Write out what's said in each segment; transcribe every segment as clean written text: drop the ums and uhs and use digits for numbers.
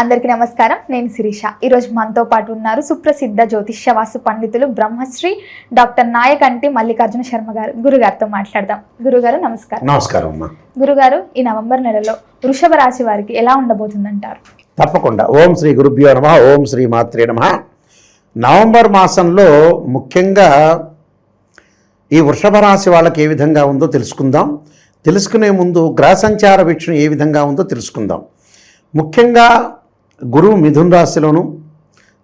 అందరికీ నమస్కారం. నేను శిరీష. ఈరోజు మనతో పాటు ఉన్నారు సుప్రసిద్ధ జ్యోతిష్య వాస్తు పండితులు బ్రహ్మశ్రీ డాక్టర్ నాయకంటి మల్లికార్జున శర్మ గారు. గురుగారితో మాట్లాడదాం. గురుగారు నమస్కారం. నమస్కారం అమ్మా. గురుగారు, ఈ నవంబర్ నెలలో వృషభ రాశి వారికి ఎలా ఉండబోతుందంటారు? తప్పకుండా. ఓం శ్రీ గురుభ్యో నమః. ఓం శ్రీ మాత్రే నమః. నవంబర్ మాసంలో ముఖ్యంగా ఈ వృషభ రాశి వాళ్ళకి ఏ విధంగా ఉందో తెలుసుకుందాం. తెలుసుకునే ముందు గ్రహ సంచార వీక్షణ ఏ విధంగా ఉందో తెలుసుకుందాం. ముఖ్యంగా గురువు మిథున రాశిలోను,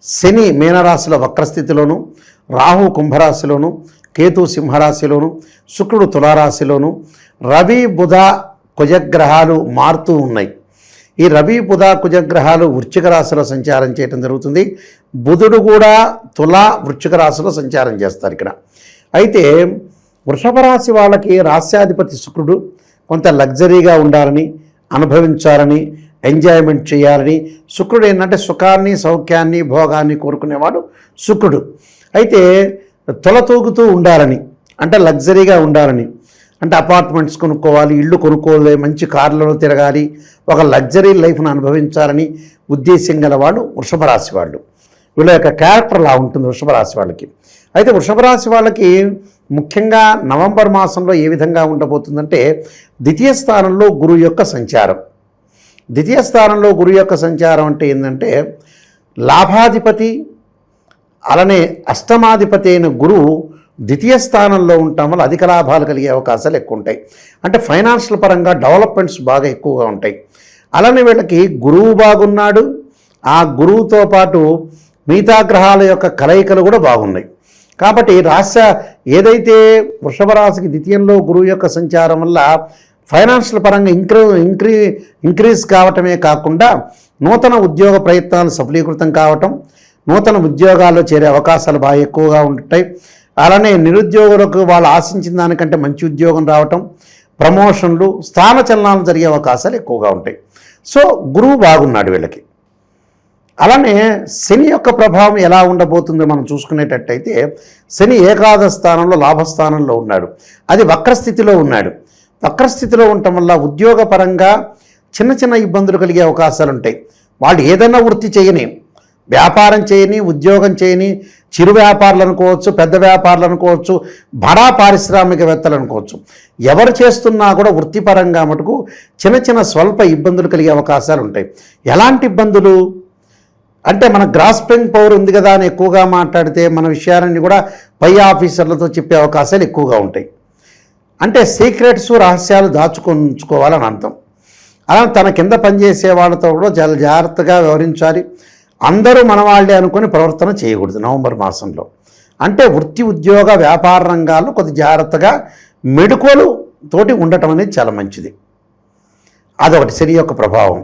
శని మీనరాశిలో వక్రస్థితిలోను, రాహు కుంభరాశిలోను, కేతు సింహరాశిలోను, శుక్రుడు తులారాశిలోను, రవి బుధ కుజగ్రహాలు మారుతూ ఉన్నాయి. ఈ రవి బుధ కుజగ్రహాలు వృశ్చిక రాశిలో సంచారం చేయడం జరుగుతుంది. బుధుడు కూడా తులా వృశ్చిక రాశిలో సంచారం చేస్తారు ఇక్కడ. అయితే వృషభ రాశి వాళ్ళకి రాశ్యాధిపతి శుక్రుడు కొంత లగ్జరీగా ఉండాలని, అనుభవించాలని, ఎంజాయ్మెంట్ చేయాలని. శుక్రుడు ఏంటంటే సుఖాన్ని, సౌఖ్యాన్ని, భోగాన్ని కోరుకునేవాడు శుక్రుడు. అయితే తొలతూగుతూ ఉండాలని, అంటే లగ్జరీగా ఉండాలని, అంటే అపార్ట్మెంట్స్ కొనుక్కోవాలి, ఇళ్ళు కొనుక్కోవాలి, మంచి కార్లలో తిరగాలి, ఒక లగ్జరీ లైఫ్ను అనుభవించాలని ఉద్దేశం గల వాళ్ళు వృషభ రాశి వాళ్ళు. వీళ్ళ యొక్క క్యారెక్టర్ లా ఉంటుంది వృషభ రాశి వాళ్ళకి. అయితే వృషభ రాశి వాళ్ళకి ముఖ్యంగా నవంబర్ మాసంలో ఏ విధంగా ఉండబోతుందంటే, ద్వితీయ స్థానంలో గురువు యొక్క సంచారం. ద్వితీయ స్థానంలో గురువు యొక్క సంచారం అంటే ఏంటంటే, లాభాధిపతి అలానే అష్టమాధిపతి అయిన గురువు ద్వితీయ స్థానంలో ఉండటం వల్ల అధిక లాభాలు కలిగే అవకాశాలు ఎక్కువ ఉంటాయి. అంటే ఫైనాన్షియల్ పరంగా డెవలప్మెంట్స్ బాగా ఎక్కువగా ఉంటాయి. అలానే వీళ్ళకి గురువు బాగున్నాడు, ఆ గురువుతో పాటు మిగతా గ్రహాల యొక్క కలయికలు కూడా బాగున్నాయి. కాబట్టి ఏదైతే వృషభ రాశికి ద్వితీయంలో గురువు యొక్క సంచారం వల్ల ఫైనాన్షియల్ పరంగా ఇంక్రీజ్ కావటమే కాకుండా నూతన ఉద్యోగ ప్రయత్నాలు సఫలీకృతం కావటం, నూతన ఉద్యోగాల్లో చేరే అవకాశాలు బాగా ఎక్కువగా ఉంటాయి. అలానే నిరుద్యోగులకు వాళ్ళు ఆశించిన దానికంటే మంచి ఉద్యోగం రావటం, ప్రమోషన్లు, స్థానచలనాలు జరిగే అవకాశాలు ఎక్కువగా ఉంటాయి. సో గురువు బాగున్నాడు వీళ్ళకి. అలానే శని యొక్క ప్రభావం ఎలా ఉండబోతుందో మనం చూసుకునేటట్టయితే, శని ఏకాదశ స్థానంలో లాభస్థానంలో ఉన్నాడు. అది వక్రస్థితిలో ఉన్నాడు. వక్రస్థితిలో ఉండటం వల్ల ఉద్యోగపరంగా చిన్న చిన్న ఇబ్బందులు కలిగే అవకాశాలు ఉంటాయి. వాళ్ళు ఏదైనా వృత్తి చేయని, వ్యాపారం చేయని, ఉద్యోగం చేయని, చిరు వ్యాపారులు అనుకోవచ్చు, పెద్ద వ్యాపారులు అనుకోవచ్చు, బడా పారిశ్రామికవేత్తలు అనుకోవచ్చు, ఎవరు చేస్తున్నా కూడా వృత్తిపరంగా మటుకు చిన్న చిన్న స్వల్ప ఇబ్బందులు కలిగే అవకాశాలు ఉంటాయి. ఎలాంటి ఇబ్బందులు అంటే, మన గ్రాస్పింగ్ పవర్ ఉంది కదా అని ఎక్కువగా మాట్లాడితే మన విషయాలన్నీ కూడా పై ఆఫీసర్లతో చెప్పే అవకాశాలు ఎక్కువగా ఉంటాయి. అంటే సీక్రెట్స్, రహస్యాలు దాచుకుంచుకోవాలని అర్థం. అలా తన కింద పనిచేసే వాళ్ళతో కూడా చాలా జాగ్రత్తగా వ్యవహరించాలి. అందరూ మన వాళ్ళే అనుకుని ప్రవర్తన చేయకూడదు నవంబర్ మాసంలో. అంటే వృత్తి, ఉద్యోగ, వ్యాపార రంగాల్లో కొద్ది జాగ్రత్తగా మెడుకోలు తోటి ఉండటం అనేది చాలా మంచిది. అదొకటి శని యొక్క ప్రభావం.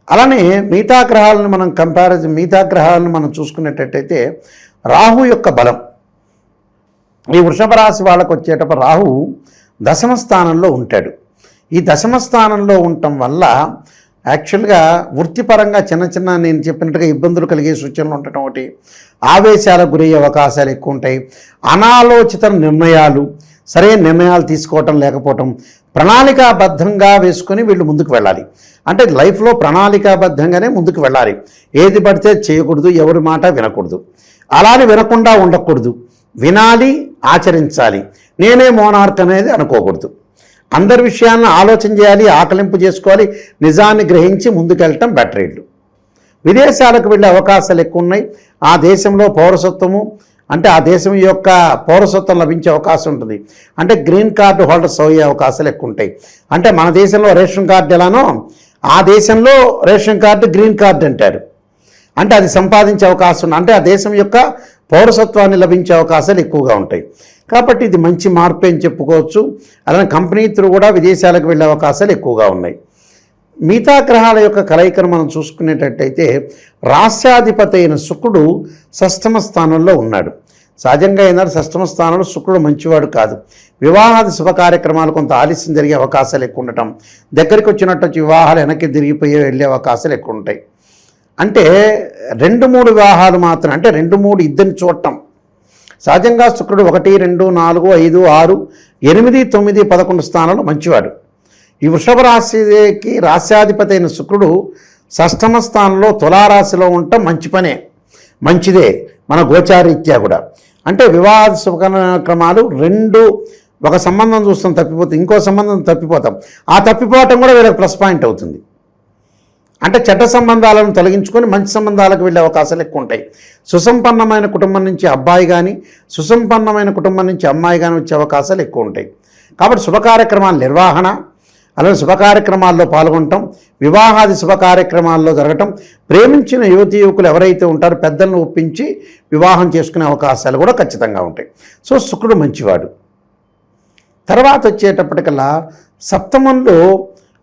అలానే మిగతా గ్రహాలను మనం చూసుకునేటట్టయితే, రాహు యొక్క బలం. ఈ వృషభ రాశి వాళ్ళకు వచ్చేటప్పుడు రాహు దశమ స్థానంలో ఉంటాడు. ఈ దశమ స్థానంలో ఉండటం వల్ల యాక్చువల్గా వృత్తిపరంగా చిన్న నేను చెప్పినట్టుగా ఇబ్బందులు కలిగే సూచనలు ఉండటం ఒకటి, ఆవేశాలకు గురయ్యే అవకాశాలు ఎక్కువ ఉంటాయి. అనాలోచిత నిర్ణయాలు, సరైన నిర్ణయాలు తీసుకోవటం లేకపోవటం, ప్రణాళికాబద్ధంగా వేసుకొని వీళ్ళు ముందుకు వెళ్ళాలి. అంటే లైఫ్లో ప్రణాళికాబద్ధంగానే ముందుకు వెళ్ళాలి. ఏది పడితే చేయకూడదు, ఎవరి మాట వినకూడదు. అలానే వినకుండా ఉండకూడదు. వినాలి, ఆచరించాలి. నేనే మోనార్క్ అనేది అనుకోకూడదు. అందరి విషయాలను ఆలోచన చేయాలి, ఆకలింపు చేసుకోవాలి, నిజాన్ని గ్రహించి ముందుకెళ్ళటం బెటర్. ఇళ్ళు విదేశాలకు వెళ్ళే అవకాశాలు ఎక్కువ ఉన్నాయి. ఆ దేశంలో పౌరసత్వము, అంటే ఆ దేశం యొక్క పౌరసత్వం లభించే అవకాశం ఉంటుంది. అంటే గ్రీన్ కార్డు హోల్డర్స్ అయ్యే అవకాశాలు ఎక్కువ ఉంటాయి. అంటే మన దేశంలో రేషన్ కార్డు ఎలానో ఆ దేశంలో రేషన్ కార్డు గ్రీన్ కార్డు అంటారు. అంటే అది సంపాదించే అవకాశం ఉంది. అంటే ఆ దేశం యొక్క పౌరసత్వాన్ని లభించే అవకాశాలు ఎక్కువగా ఉంటాయి. కాబట్టి ఇది మంచి మార్పు అని చెప్పుకోవచ్చు. అలానే కంపెనీ త్రూ కూడా విదేశాలకు వెళ్ళే అవకాశాలు ఎక్కువగా ఉన్నాయి. మిగతా గ్రహాల యొక్క కలయికను మనం చూసుకునేటట్టయితే, రాస్యాధిపతి అయిన శుక్రుడు షష్టమ స్థానంలో ఉన్నాడు. సహజంగా ఏంటంటే షష్టమ స్థానంలో శుక్రుడు మంచివాడు కాదు. వివాహాది శుభ కార్యక్రమాలు కొంత ఆలస్యం జరిగే అవకాశాలు ఎక్కువ ఉండటం, దగ్గరికి వచ్చినట్టు వివాహాలు వెనక్కి వెళ్ళే అవకాశాలు ఎక్కువ ఉంటాయి. అంటే 2-3 వివాహాలు మాత్రం, అంటే 2-3 ఇద్దరిని చూడటం. సహజంగా శుక్రుడు 1, 2, 4, 5, 6, 8, 9, 11 స్థానాలు మంచివాడు. ఈ వృషభ రాశికి రాశ్యాధిపతి అయిన శుక్రుడు షష్టమ స్థానంలో తులారాశిలో ఉండటం మంచి పనే, మంచిదే మన గోచారీత్యా కూడా. అంటే వివాహ శుభకార్యక్రమాలు రెండు, ఒక సంబంధం చూస్తాం తప్పిపోతాం, ఇంకో సంబంధం తప్పిపోతాం. ఆ తప్పిపోవటం కూడా వీళ్ళకి ప్లస్ పాయింట్ అవుతుంది. అంటే చెడ్డ సంబంధాలను తొలగించుకొని మంచి సంబంధాలకు వెళ్ళే అవకాశాలు ఎక్కువ ఉంటాయి. సుసంపన్నమైన కుటుంబం నుంచి అబ్బాయి కానీ, సుసంపన్నమైన కుటుంబం నుంచి అమ్మాయి కానీ వచ్చే అవకాశాలు ఎక్కువ ఉంటాయి. కాబట్టి శుభకార్యక్రమాల నిర్వహణ, అలాగే శుభకార్యక్రమాల్లో పాల్గొనటం, వివాహాది శుభకార్యక్రమాల్లో జరగటం, ప్రేమించిన యువతి యువకులు ఎవరైతే ఉంటారో పెద్దలను ఒప్పించి వివాహం చేసుకునే అవకాశాలు కూడా ఖచ్చితంగా ఉంటాయి. సో శుక్రుడు మంచివాడు. తర్వాత వచ్చేటప్పటికల్లా సప్తమంలో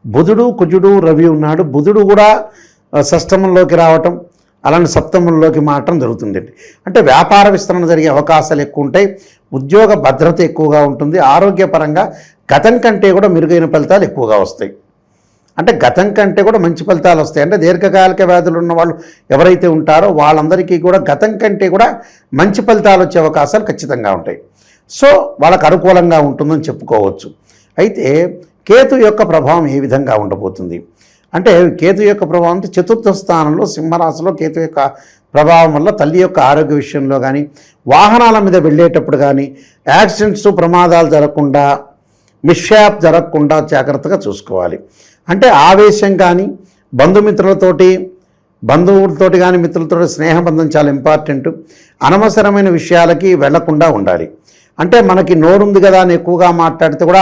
బుధుడు, కుజుడు, రవి ఉన్నాడు. బుధుడు కూడా షష్టమంలోకి రావటం, అలాంటి సప్తమంలోకి మారటం జరుగుతుందండి. అంటే వ్యాపార విస్తరణ జరిగే అవకాశాలు ఎక్కువ ఉంటాయి. ఉద్యోగ భద్రత ఎక్కువగా ఉంటుంది. ఆరోగ్యపరంగా గతం కంటే కూడా మెరుగైన ఫలితాలు ఎక్కువగా వస్తాయి. అంటే గతం కంటే కూడా మంచి ఫలితాలు వస్తాయి. అంటే దీర్ఘకాలిక వ్యాధులు ఉన్న వాళ్ళు ఎవరైతే ఉంటారో వాళ్ళందరికీ కూడా గతం కంటే కూడా మంచి ఫలితాలు వచ్చే అవకాశాలు ఖచ్చితంగా ఉంటాయి. సో వాళ్ళకు అనుకూలంగా ఉంటుందని చెప్పుకోవచ్చు. అయితే కేతు యొక్క ప్రభావం ఏ విధంగా ఉండబోతుంది అంటే, కేతు యొక్క ప్రభావం అంటే చతుర్థ స్థానంలో సింహరాశిలో కేతు యొక్క ప్రభావం వల్ల తల్లి యొక్క ఆరోగ్య విషయంలో కానీ, వాహనాల మీద వెళ్ళేటప్పుడు కానీ యాక్సిడెంట్స్, ప్రమాదాలు జరగకుండా, మిస్షాప్ జరగకుండా జాగ్రత్తగా చూసుకోవాలి. అంటే ఆవేశం కానీ, బంధువులతోటి కానీ మిత్రులతో స్నేహబంధం చాలా ఇంపార్టెంట్. అనవసరమైన విషయాలకి వెళ్లకుండా ఉండాలి. అంటే మనకి నోరుంది కదా అని ఎక్కువగా మాట్లాడితే కూడా,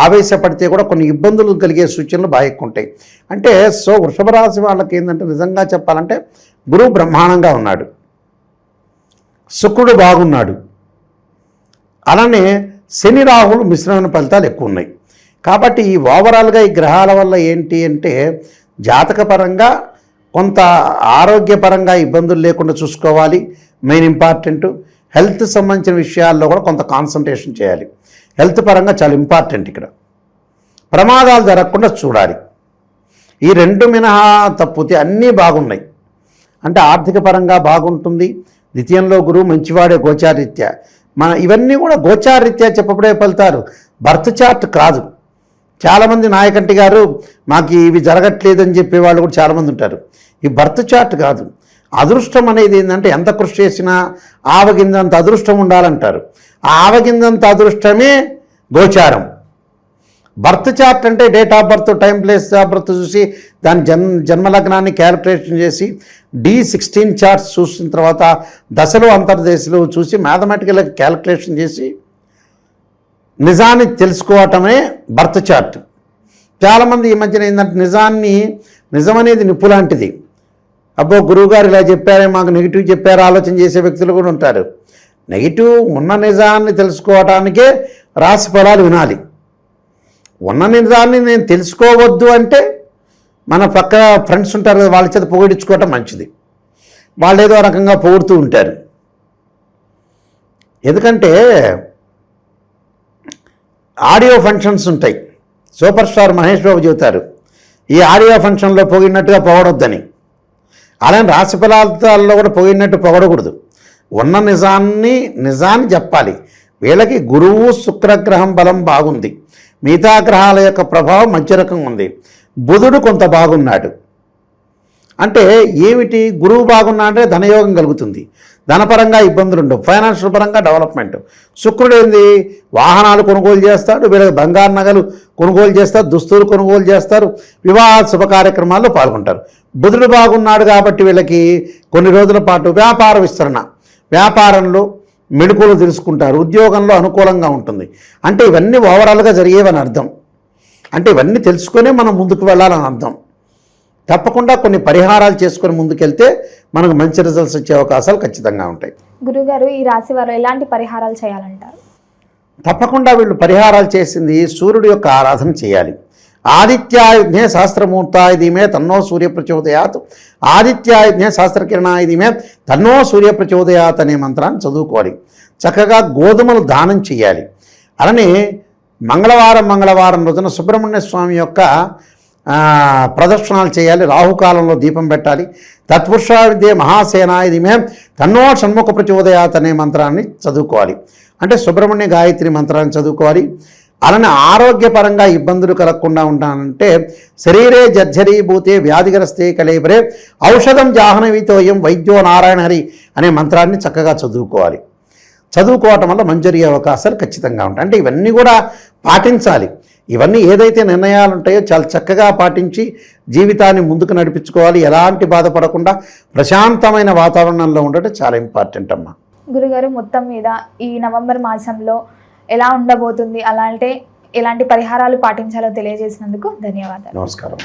ఆవేశపడితే కూడా కొన్ని ఇబ్బందులు కలిగే సూచనలు బాగా ఎక్కువ ఉంటాయి. అంటే సో వృషభ రాశి వాళ్ళకి ఏంటంటే నిజంగా చెప్పాలంటే గురువు బ్రహ్మాండంగా ఉన్నాడు, శుక్రుడు బాగున్నాడు, అలానే శని రాహులు మిశ్రమైన ఫలితాలు ఎక్కువ ఉన్నాయి. కాబట్టి ఈ ఓవరాల్గా ఈ గ్రహాల వల్ల ఏంటి అంటే జాతకపరంగా కొంత ఆరోగ్యపరంగా ఇబ్బందులు లేకుండా చూసుకోవాలి. మెయిన్ ఇంపార్టెంట్ హెల్త్ సంబంధించిన విషయాల్లో కూడా కొంత కాన్సన్ట్రేషన్ చేయాలి. హెల్త్ పరంగా చాలా ఇంపార్టెంట్. ఇక్కడ ప్రమాదాలు జరగకుండా చూడాలి. ఈ రెండు మినహా తప్పితే అన్నీ బాగున్నాయి. అంటే ఆర్థిక పరంగా బాగుంటుంది. ద్వితీయంలో గురువు మంచివాడే గోచారీత్యా. ఇవన్నీ కూడా గోచారీత్యా చెప్పబడే ఫలితాలు, బర్త్ చార్ట్ కాదు. చాలామంది నాయకంటి గారు మాకు ఇవి జరగట్లేదని చెప్పేవాళ్ళు కూడా చాలామంది ఉంటారు. ఈ బర్త్ చార్ట్ కాదు. అదృష్టం అనేది ఏంటంటే ఎంత కృషి చేసినా ఆవగింజంత అదృష్టం ఉండాలంటారు. ఆ ఆవగింజంత అదృష్టమే గోచారం. బర్త్ చార్ట్ అంటే date of birth, time, place of birth చూసి దాని జన్మలగ్నాన్ని క్యాలిక్యులేషన్ చేసి D16 చార్ట్స్ చూసిన తర్వాత దశలు అంతర్దశలు చూసి మ్యాథమెటికల్ క్యాలిక్యులేషన్ చేసి నిజాన్ని తెలుసుకోవటమే బర్త్ చార్ట్. చాలామంది ఈ మధ్యన ఏంటంటే నిజం అనేది నిప్పు లాంటిది. అబ్బో గురువుగారు ఇలా చెప్పారే, మాకు నెగిటివ్ చెప్పారు ఆలోచన చేసే వ్యక్తులు కూడా ఉంటారు. నెగిటివ్ ఉన్న నిజాన్ని తెలుసుకోవటానికే రాశి ఫలాలు వినాలి. ఉన్న నిజాన్ని నేను తెలుసుకోవద్దు అంటే మన పక్క ఫ్రెండ్స్ ఉంటారు కదా, వాళ్ళ చేత పొగిడించుకోవటం మంచిది. వాళ్ళు ఏదో రకంగా పొగుడుతూ ఉంటారు. ఎందుకంటే ఆడియో ఫంక్షన్స్ ఉంటాయి. సూపర్ స్టార్ మహేష్ బాబు చెబుతారు, ఈ ఆడియో ఫంక్షన్లో పొగిడినట్టుగా పొగడొద్దని. అలానే రాశి ఫలాల్లో కూడా పొగిడినట్టు పొగడకూడదు. ఉన్న నిజాన్ని చెప్పాలి. వీళ్ళకి గురువు శుక్రగ్రహం బలం బాగుంది, మిగతా గ్రహాల యొక్క ప్రభావం మధ్య రకం ఉంది. బుధుడు కొంత బాగున్నాడు. అంటే ఏమిటి, గురువు బాగున్నాడంటే ధనయోగం కలుగుతుంది, ధనపరంగా ఇబ్బందులు ఉండవు, ఫైనాన్షియల్ పరంగా డెవలప్మెంట్. శుక్రుడు ఏంది, వాహనాలు కొనుగోలు చేస్తాడు, వీళ్ళకి బంగారు నగలు కొనుగోలు చేస్తారు, దుస్తులు కొనుగోలు చేస్తారు, వివాహ శుభ కార్యక్రమాల్లో పాల్గొంటారు. బుధుడు బాగున్నాడు కాబట్టి వీళ్ళకి కొన్ని రోజుల పాటు వ్యాపార విస్తరణ, వ్యాపారంలో మెడుకులు తెలుసుకుంటారు, ఉద్యోగంలో అనుకూలంగా ఉంటుంది. అంటే ఇవన్నీ ఓవరాల్గా జరిగేవని అర్థం. అంటే ఇవన్నీ తెలుసుకొనే మనం ముందుకు వెళ్ళాలని అర్థం. తప్పకుండా కొన్ని పరిహారాలు చేసుకొని ముందుకెళ్తే మనకు మంచి రిజల్ట్స్ వచ్చే అవకాశాలు ఖచ్చితంగా ఉంటాయి. గురుగారు, ఈ రాశి వారు ఎలాంటి పరిహారాలు చేయాలంటారు? తప్పకుండా వీళ్ళు పరిహారాలు చేసింది సూర్యుడి యొక్క ఆరాధన చేయాలి. ఆదిత్యాయుధ్నే సహస్రమూర్తాయుధీమే తన్నో సూర్య ప్రచోదయాత్, ఆదిత్యాయుధ్నే సహస్రకిరణాయుధీమే తన్నో సూర్య ప్రచోదయాత్ అనే మంత్రాన్ని చదువుకోవాలి. చక్కగా గోధుమలు దానం చేయాలి. అలానే మంగళవారం రోజున సుబ్రహ్మణ్య స్వామి యొక్క ప్రదర్శనలు చేయాలి. రాహుకాలంలో దీపం పెట్టాలి. తత్పురుషా విద్యే మహాసేనాయుధీమే తన్నో షణ్ముఖ ప్రచోదయాత్ అనే మంత్రాన్ని చదువుకోవాలి. అంటే సుబ్రహ్మణ్య గాయత్రి మంత్రాన్ని చదువుకోవాలి. అలానే ఆరోగ్యపరంగా ఇబ్బందులు కలగకుండా ఉండాలంటే శరీరే జర్జరీభూతే వ్యాధిగ్రస్తే కలేబరే ఔషధం జాహ్నవీతోయం వైద్యో నారాయణ హరి అనే మంత్రాన్ని చక్కగా చదువుకోవాలి. చదువుకోవటం వల్ల మంజరి అవకాశాలు ఖచ్చితంగా ఉంటాయి. అంటే ఇవన్నీ కూడా పాటించాలి. ఇవన్నీ ఏదైతే నిర్ణయాలు ఉంటాయో చాలా చక్కగా పాటించి జీవితాన్ని ముందుకు నడిపించుకోవాలి. ఎలాంటి బాధపడకుండా ప్రశాంతమైన వాతావరణంలో ఉండటం చాలా ఇంపార్టెంట్ అమ్మా. గురుగారు, మొత్తం మీద ఈ నవంబర్ మాసంలో ఎలా ఉండబోతుంది, అలాంటి ఎలాంటి పరిహారాలు పాటించాలో తెలియజేసినందుకు ధన్యవాదాలు. నమస్కారం.